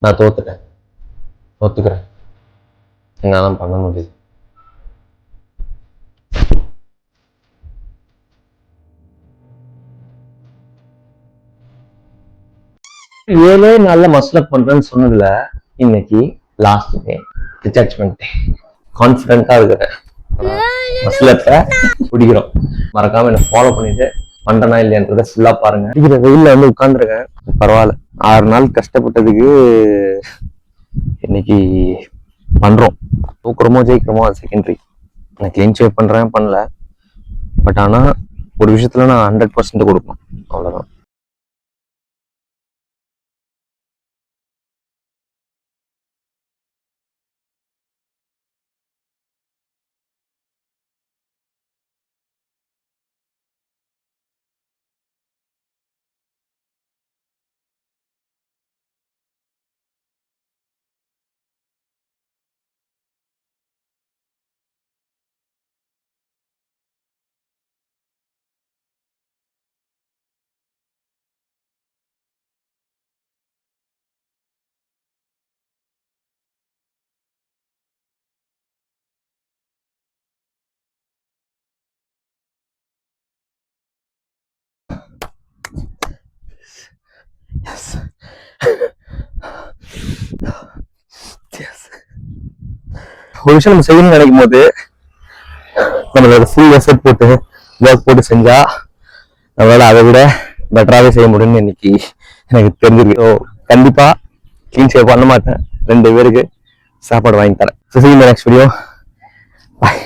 நான் தோத்துட்டேன், ஒத்துக்கிறேன். என்னால பண்ண முடியுது. ஏழே நாள்ல மஸ்லப் பண்றேன்னு சொன்னதுல இன்னைக்கு லாஸ்ட் டே, ஜட்ஜ்மெண்ட் டே. கான்பிடண்டா இருக்கிறேன், மஸ்லத்தை பிடிக்கிறோம். மறக்காம என்ன ஃபாலோ பண்ணிட்டு பண்றனா இல்லையன்றத ஃபுல்லா பாருங்க. அடிக்கிற வெயில்ல வந்து உட்கார்ந்துருக்கேன், பரவாயில்ல. 6 நாள் கஷ்டப்பட்டதுக்கு இன்னைக்கு பண்றோம். தூக்குறோமோ ஜெயிக்கிறோமோ அது செகண்டரி. நான் கிளீன் ஷேவ் பண்றேன் பண்ணல, பட் ஆனா ஒரு விஷயத்துல நான் 100% கொடுப்பேன், அவ்வளவுதான். ஒரு விஷயம் நம்ம செய்யணும்னு நினைக்கும் போது நம்மளோட ஃபுல் எஃபர்ட் போட்டு ஒர்க் போட்டு செஞ்சா நம்மளால அதை விட பெட்டராகவே செய்ய முடியும்னு இன்னைக்கு எனக்கு தெரிஞ்சிருக்கு. ஸோ கண்டிப்பா கிளீன் ஷேவ் பண்ண மாட்டேன், 2 பேருக்கு சாப்பாடு வாங்கி தரேன். So see you in the next video. Bye.